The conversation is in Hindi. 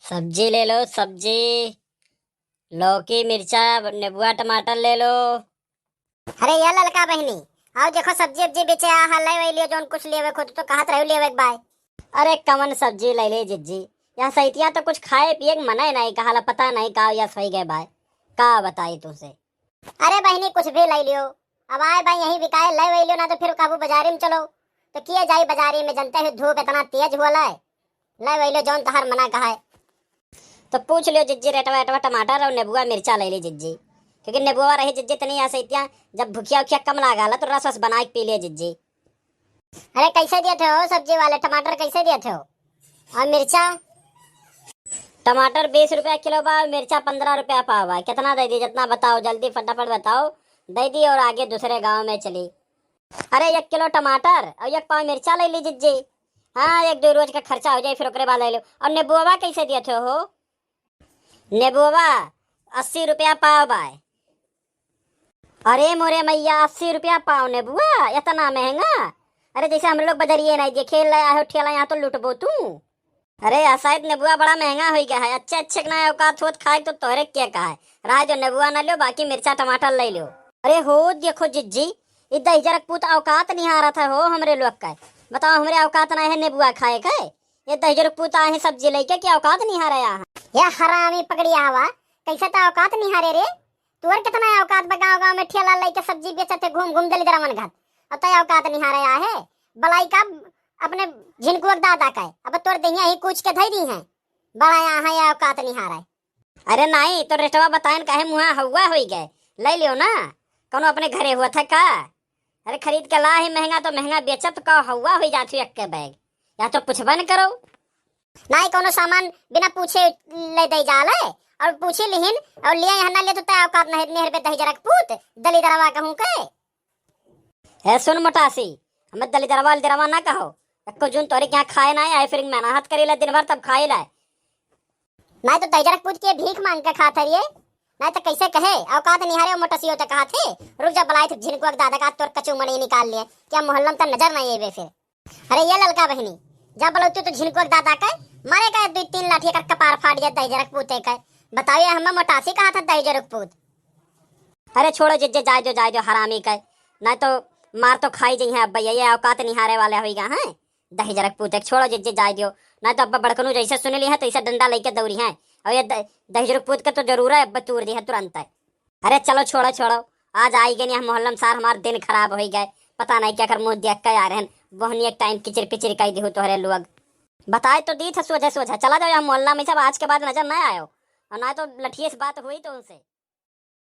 सब्जी ले लो सब्जी। लौकी मिर्चा नेबुआ टमाटर ले लो। अरे या ललका बहनी, आओ देखो सब्जी अब्जी बेचे आ हल्ला वही लियो जोन कुछ लेवे खुद तो कहत रहो लेवे एक बाय। अरे कवन सब्जी ले ले जिज्जी। यहाँ सैतिया तो कुछ खाए पिए के मना नहीं कहाला पता नहीं का या सही गए भाई। का बताई तुझसे। अरे बहनी कुछ भी ले लियो, अब आए भाई यही बिकाए ले वही लियो ना तो फिर काबू बाजारी में चलो तो किए जाई बाजारी में, जनते हुए धूप इतना तेज हुआ ले वही लियो जोन तहर मना कहा है। तो पूछ लियो जिज्जी रेटवा एटवा टमाटर और नेबुआ मिर्चा ले ली जिज्जी, क्योंकि नेबुआ रही जिज्जी तनी यहाँ सैतिया जब भुखिया उखिया कम लागला तो रस वस बना के पी लिया जिज्जी। अरे कैसे दिए थे हो सब्जी वाले, टमाटर कैसे दिए थे हो और मिर्चा? टमाटर 20 रुपया किलो बा, मिर्चा 15 रुपया पाव बा। कितना दे दी जितना बताओ, जल्दी फटाफट बताओ। दे दी और आगे दूसरे गांव में चली। अरे 1 किलो टमाटर और 1 पाव मिर्चा ले ली जिज्जी। हाँ 1-2 रोज का खर्चा हो जाए फिर ओकरे बाद ले लो। और नेबुआ कैसे दिए थे हो? नेबुआ 80 रुपया पाव बा। अरे मोरे मैया 80 रुपया पाव नेबुआ, इतना महंगा? अरे जैसे हम लोग बजरिए नहीं दिए खेल रहे हो ठेला यहाँ तो लुटबो तू। अरे शायद नेबुआ बड़ा महंगा हो गया है। अच्छे अच्छे ना औकात होत खाए तो तोहरे क्या कहा है रहा जो नेबुआ ना लो बाकी मिर्चा टमाटर ले लो। अरे हो देखो जिज्जी, इधर इधर पूत औकात नहीं आ रहा था हो हमरे लोग का। बताओ हमरे औकात ना है नेबुआ खाए का? ये दहजर पूत आए सब्जी लेके क्या औकात नहीं आ रहा है? या हरामी पकड़िया हवा, कैसे तो औकात नहीं हारे रे। तुअर कितना औकात बा गाँव गाँव में ठेला लेके सब्जी बेचते घूम घूम दली दरमन घाट, और तो औकात नहीं हारे है बलाई का अपने झिनकुआ दादा का। अब तोर दहिया ही कुछ के धई दी है बड़ा यहाँ है औकात नहीं हारे। अरे नहीं तो रेटवा बताएन काहे मुहा हवा हो गए ले लियो ना, कौनो अपने घरे हुआ था का? अरे खरीद के ला ही महंगा तो महंगा बेचत का हवा हो जाती एक के बैग। या तो पूछबा न करो। नहीं कोनो सामान बिना पूछे ले दे जाले और पूछे लिहिन और लिया यहाँ ना ले तो तय औकात नहीं नेहर पे दही जरक पूत दली दरवा कहूँ के। है सुन मोटासी, हमें दली दरवा ना कहो। को जून तोरे क्या खाए ना आए फिर मेहनत करी ला दिन भर तब खाए लाए। नहीं तो दही जरक पूत के भीख मांग के खा थे, नहीं तो कैसे कहे औकात नहीं हारे मोटसियो तो कहा थे। रुक जा बलाई थे झिनकुआ दादा का तोर कचू मणि निकाल लिए क्या मोहल्लम तो नजर नहीं है फिर। अरे ये ललका बहनी जा बोलो तू तो झिनकुआ दादा का मारे का 2-3 लाठी का कपार फाड़ दिया दही जरक पूते का। बताइए हमें मोटासी कहा था दही जरक पूत। अरे छोड़ो जिज्जे जाए जो हरामी का, नहीं तो मार तो खाई जी है अब भैया। ये औकात नहीं हारे वाले होगा हैं दही जरक पूते। छोड़ो जिज्जे जाए दियो, नहीं तो अब बड़कनू जैसे सुन ली है तो ऐसा डंडा लेके दौड़ी है और ये दही जरक पूत के तो जरूर है अब तूर दी है तुरंत है। अरे चलो छोड़ो आज आई गए नहीं मोहल्लम सार हमारे दिन खराब हो गए। पता नहीं क्या कर मुँह देख के आ रहे हैं बहनी एक टाइम किचिर पिचिर कही दी हो तोहरे लोग। बताए तो दी था सोझा चला जाओ यहाँ मोहल्ला में सब आज के बाद नजर ना आयो और ना तो लठिए से बात हुई तो उनसे।